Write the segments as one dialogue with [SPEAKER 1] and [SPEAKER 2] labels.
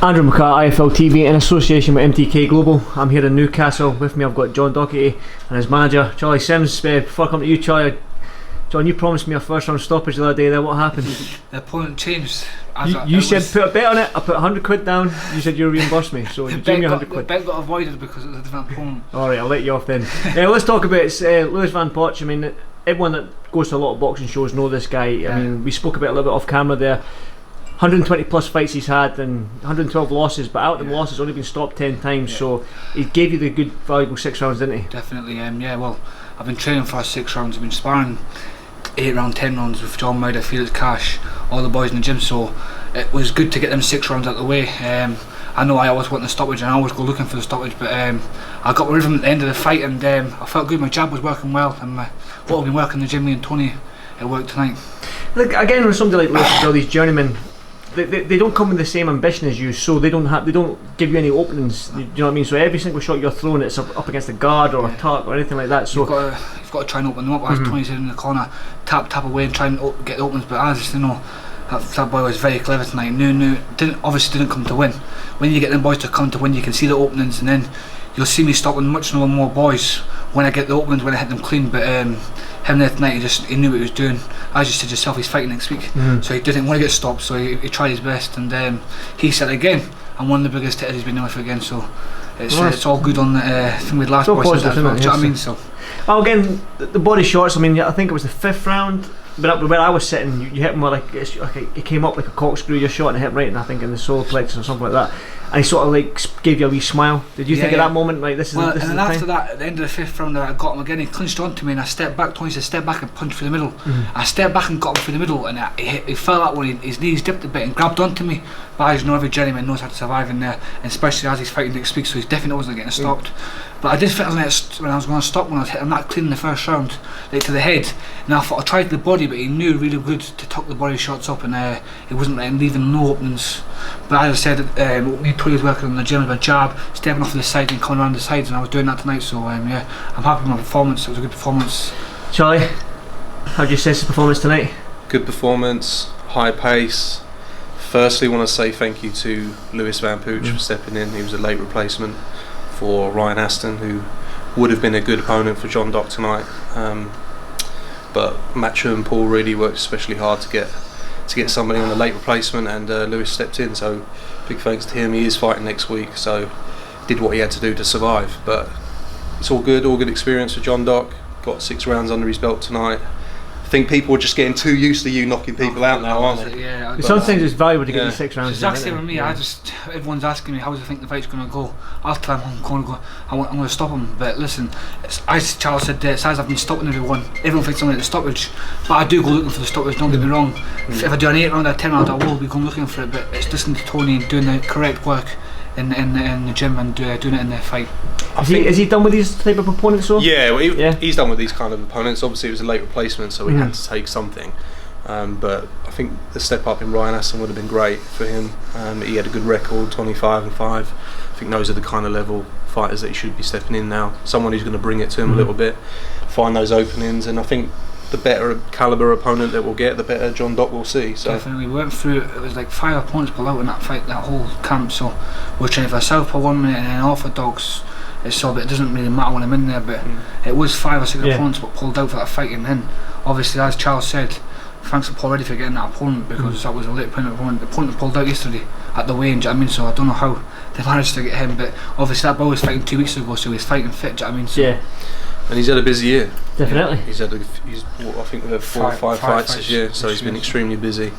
[SPEAKER 1] Andrew McCART, IFL TV, in association with MTK Global. I'm here in Newcastle. With me I've got John Docherty and his manager, Charlie Sims. Before I come to you, Charlie, John, you promised me a first round stoppage the other day. Then what happened?
[SPEAKER 2] The opponent changed.
[SPEAKER 1] You said put a bet on it. I put 100 quid down. You said you'll reimburse me, so you gave me 100 quid.
[SPEAKER 2] The bet got avoided because it was a different opponent.
[SPEAKER 1] Alright, I'll let you off then. Let's talk about Lewis Van Poch. I mean, everyone that goes to a lot of boxing shows know this guy. I mean, we spoke about it a little bit off camera there. 120 plus fights he's had and 112 losses, but out of the losses only been stopped 10 times, so he gave you the good valuable 6 rounds, didn't he?
[SPEAKER 2] Definitely. Yeah, well, I've been training for 6 rounds. I've been sparring 8 round, 10 rounds with John Ryder, Felix Cash, all the boys in the gym, so it was good to get them 6 rounds out of the way. I know I always want the stoppage and I always go looking for the stoppage, but I got rid of him at the end of the fight, and I felt good. My jab was working well, and what I've been working in the gym, me and Tony, it worked tonight.
[SPEAKER 1] Look, again, with somebody like Lewis, all these journeymen, they don't come with the same ambition as you, so they don't give you any openings. You know what I mean? So every single shot you're throwing, it's up against a guard or a tuck or anything like that. So
[SPEAKER 2] you've got to try and open them up. As Tony said in the corner, tap away and try and get the openings. But as you know, that boy was very clever tonight. Obviously didn't come to win. When you get them boys to come to win, you can see the openings, and then you'll see me stopping much more boys when I get the openings, when I hit them clean. But him there tonight, he knew what he was doing. As you said yourself, he's fighting next week, so he didn't want to get stopped, so he tried his best, and he said again, I'm one of the biggest hitters he's been with again, so it's all good on the thing with last boy said that as well. Do you know what I mean? So
[SPEAKER 1] again, the body shots, I mean, I think it was the 5th round, but where I was sitting, you hit him with it came up like a corkscrew, your shot, and hit him right, and I think in the solar plexus or something like that. And he sort of like gave you a wee smile. Did you think at that moment, like, this is the time?
[SPEAKER 2] After that, at the end of the 5th round, I got him again. He clinched onto me, and I stepped back. Tony said, "Step back and punch through the middle." I stepped back and got him through the middle, and he fell out when his knees dipped a bit and grabbed onto me. But as you know, every journeyman knows how to survive in there, and especially as he's fighting next week, so he definitely wasn't getting stopped. But I did feel when I was going to stop, when I was hitting that clean in the first round, like to the head, and I thought I tried the body, but he knew really good to tuck the body shots up, and he wasn't leaving no openings. But as I said, me and Tony was working on the gym with a jab, stepping off to the side and coming around the sides, and I was doing that tonight, so yeah, I'm happy with my performance. It was a good performance.
[SPEAKER 1] Charlie, how do you assess the performance tonight?
[SPEAKER 3] Good performance, high pace. Firstly, I want to say thank you to Lewis Van Poch for stepping in. He was a late replacement for Ryan Aston, who would have been a good opponent for John Dock tonight, but Matthew and Paul really worked especially hard to get somebody on a late replacement, and Lewis stepped in, so big thanks to him. He is fighting next week, so did what he had to do to survive, but it's all good experience for John Dock. Got 6 rounds under his belt tonight. I think people are just getting too used to you knocking people out now, aren't they?
[SPEAKER 2] Yeah.
[SPEAKER 1] Sometimes it's valuable to get you 6 rounds.
[SPEAKER 2] It's exactly with me. Everyone's asking me, how do you think the fight's going to go? I'll tell them I'm going to stop him. But listen, as Charles said, it's as I've been stopping everyone thinks I'm going to the stoppage. But I do go looking for the stoppage, don't get me wrong. If I do an 8 round or a 10 round, I will be going looking for it. But it's listening to Tony and doing the correct work in the gym and doing it in the fight.
[SPEAKER 1] Is he done with these type of opponents? So?
[SPEAKER 3] Yeah, well, he's done with these kind of opponents. Obviously, it was a late replacement, so he had to take something. But I think the step up in Ryan Aston would have been great for him. He had a good record, 25-5. I think those are the kind of level fighters that he should be stepping in now. Someone who's going to bring it to him a little bit, find those openings, and I think the better calibre opponent that we'll get, the better John Dock will see. So
[SPEAKER 2] definitely, we went through. It was like 5 opponents pulled out in that fight, that whole camp. So we're training for a southpaw 1 minute and then orthodox. So it doesn't really matter when I'm in there, but it was 5 or 6 opponents that pulled out for that fight, and then obviously, as Charles said, thanks to Paul Reddy for getting that opponent, because that was a late opponent. The opponent pulled out yesterday at the weigh-in, do you know what I mean? So I don't know how they managed to get him, but obviously that boy was fighting 2 weeks ago, so he's fighting fit, do you know what I mean? So
[SPEAKER 3] and he's had a busy year.
[SPEAKER 1] Definitely.
[SPEAKER 3] I think we've had 4 or 5 fights this year, so he's been extremely busy.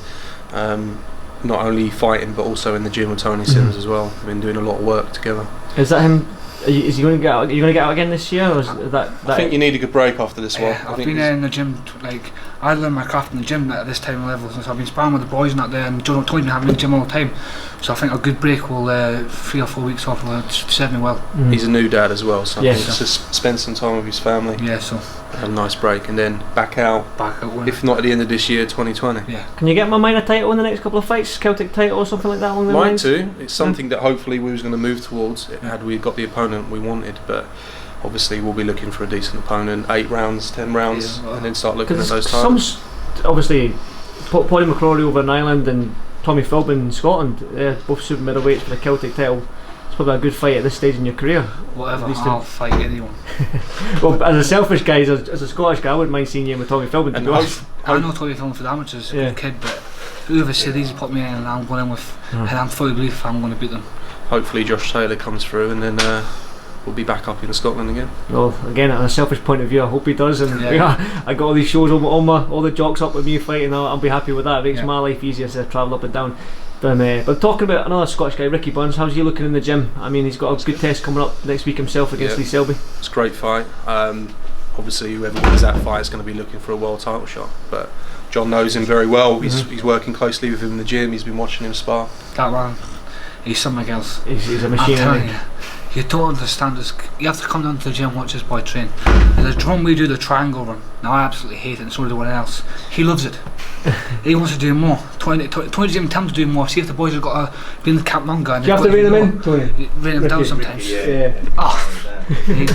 [SPEAKER 3] Not only fighting, but also in the gym with Tony Sims as well. We've been doing a lot of work together.
[SPEAKER 1] Is that him? Is he going to get out? Are you going to get out again this year, or is that
[SPEAKER 3] I think you need a good break after this one.
[SPEAKER 2] I've been in the gym, I learned my craft in the gym at this time of level, so I've been sparring with the boys and that there, and Tony's been having in the gym all the time, so I think a good break will 3 or 4 weeks off will serve me well.
[SPEAKER 3] He's a new dad as well, so I think just spend some time with his family.
[SPEAKER 2] Yeah, so
[SPEAKER 3] have a nice break, and then back out if not at the end of this year, 2020.
[SPEAKER 2] Yeah.
[SPEAKER 1] Can you get my minor title in the next couple of fights, Celtic title or something like that along the lines?
[SPEAKER 3] To. It's something that hopefully we was going to move towards had we got the opponent we wanted, but obviously we'll be looking for a decent opponent, 8 rounds, 10 rounds, and then start looking at those titles.
[SPEAKER 1] Obviously, Paulie McCrory over in Ireland, and Tommy Philbin in Scotland, both super middleweights for the Celtic title. It's probably a good fight at this stage in your career.
[SPEAKER 2] Whatever, I'll fight anyone.
[SPEAKER 1] Well, as a selfish guy, as a Scottish guy, I wouldn't mind seeing you with Tommy Philbin, to be honest.
[SPEAKER 2] I know Tommy Philbin for the amateurs, a good kid, but whoever said he's put me in, and I'm going in with, and I'm fully believe I'm going to beat them.
[SPEAKER 3] Hopefully Josh Taylor comes through, and then we'll be back up in Scotland again.
[SPEAKER 1] Well, again, on a selfish point of view, I hope he does. And I got all these shows, all the jocks up with me fighting. I'll be happy with that. It makes my life easier to travel up and down. But talking about another Scottish guy, Ricky Burns, how's he looking in the gym? I mean, he's got a good test coming up next week himself against Lee Selby.
[SPEAKER 3] It's a great fight. Obviously, whoever wins that fight is going to be looking for a world title shot. But John knows him very well. He's working closely with him in the gym. He's been watching him spar.
[SPEAKER 2] That man, he's something else.
[SPEAKER 1] He's a machine.
[SPEAKER 2] I'm telling you. You don't understand this. You have to come down to the gym and watch this boy train. And the drum we do the triangle run. Now I absolutely hate it, and so does everyone else. He loves it. He wants to do more. Tony doesn't even tell him to do more. See if the boys have got to be in the camp longer.
[SPEAKER 1] Do you have to rein them in, Tony?
[SPEAKER 2] Rein them down sometimes. He's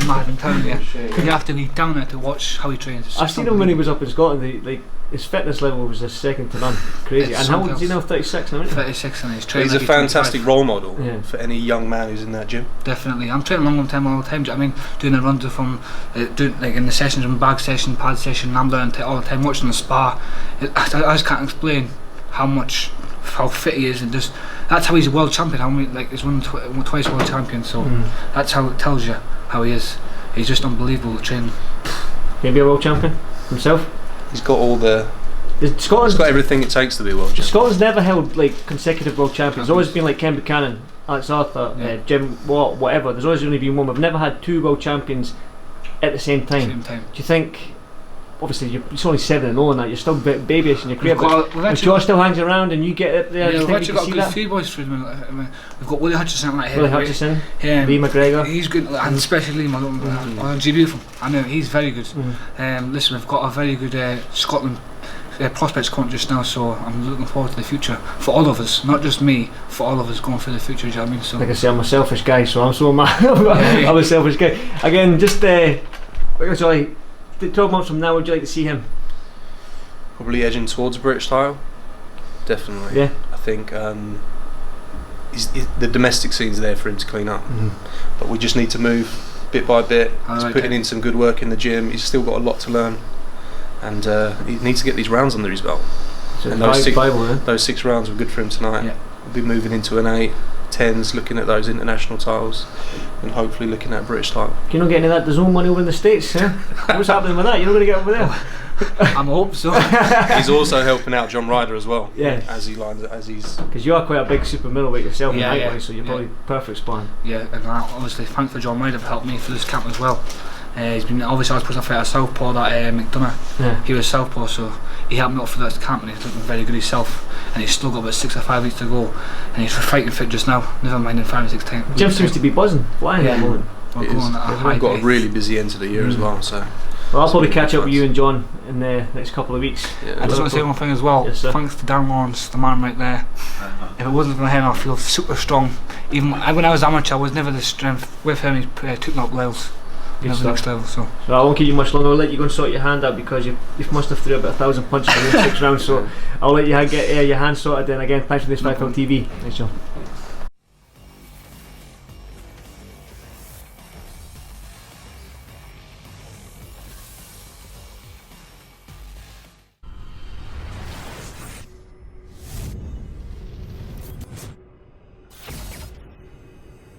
[SPEAKER 2] mad, I'm telling you. You have to be down there to watch how he trains.
[SPEAKER 1] I've seen him when he was up in Scotland. His fitness level was just second to none. Crazy. And how old is he now? 36 now, isn't he?
[SPEAKER 2] 36, and he's training.
[SPEAKER 3] He's a fantastic
[SPEAKER 2] 25.
[SPEAKER 3] role model for any young man who's in that gym.
[SPEAKER 2] Definitely. I'm training long time all the time. Do you know what I mean? Doing the runs from doing like in the sessions, from bag session, pad session, I'm learning all the time, watching the spar. I just can't explain how fit he is, and just that's how he's a world champion. How many, like he's won twice world champion, so that's how it tells you how he is. He's just unbelievable to train.
[SPEAKER 1] Can he be a world champion himself?
[SPEAKER 3] He's got all the.
[SPEAKER 1] Scotland's
[SPEAKER 3] got everything it takes to be a world champion.
[SPEAKER 1] Scotland's never held like consecutive world champions. There's always been like Ken Buchanan, Alex Arthur, Jim Watt, whatever. There's always only been one. We've never had two world champions at the same time. Do you think? Obviously, you're only 7-0 and that. You're still babyish in your career. But Josh still hangs around and you get up there.
[SPEAKER 2] Yeah, we've actually got a good few boys through them. We've got Willie Hutchison,
[SPEAKER 1] Lee McGregor.
[SPEAKER 2] He's good, and especially Lee McGregor. Beautiful. I know he's very good. Listen, we've got a very good Scotland prospects coming just now, so I'm looking forward to the future for all of us, not just me, for all of us going through the future. Do you know what I mean? So,
[SPEAKER 1] like I say, I'm a selfish guy, so I'm so mad. I'm a selfish guy. Again, just 12 months from now, would you like to see him?
[SPEAKER 3] Probably edging towards a British title. Definitely.
[SPEAKER 1] Yeah.
[SPEAKER 3] I think the domestic scene's there for him to clean up, but we just need to move bit by bit. He's putting in some good work in the gym. He's still got a lot to learn, and he needs to get these rounds under his belt.
[SPEAKER 1] So
[SPEAKER 3] and those 6 rounds were good for him tonight. Yeah. We'll be moving into an 8, 10s, looking at those international titles, and hopefully looking at a British title.
[SPEAKER 1] Can you not get any of that DAZN money over in the States? What's happening with that? You're not going to get over there.
[SPEAKER 2] I hope so.
[SPEAKER 3] He's also helping out John Ryder as well.
[SPEAKER 1] Yeah.
[SPEAKER 3] As he's.
[SPEAKER 1] Because you are quite a big super middleweight yourself, so you're probably perfect spawn.
[SPEAKER 2] Yeah, and obviously thanks for John Ryder for helping me for this camp as well. He's been obviously I was supposed to fight a southpaw that McDonough. Yeah. He was southpaw, so he helped me out for that camp, and he's looking very good himself. And he's still got about 6 or 5 weeks to go, and he's fighting fit just now. Never mind in 5 or 6 times.
[SPEAKER 1] Jim seems to be buzzing, flying at the moment.
[SPEAKER 3] We've got a really busy end to the year as well, so.
[SPEAKER 1] Well, I'll probably catch up with you and John in the next couple of weeks.
[SPEAKER 2] Yeah. I just want to say one thing as well. Yes, thanks to Dan Lawrence, the man right there. If it wasn't for him, I feel super strong. Even when I was amateur, I was never this strength. With him, he took me up levels. Next level, so
[SPEAKER 1] I won't keep you much longer. I'll let you go and sort your hand out, because you must have threw about 1,000 punches in 6 rounds. So I'll let you get your hand sorted. Then again, thanks for this Fight Film TV. Thanks, John.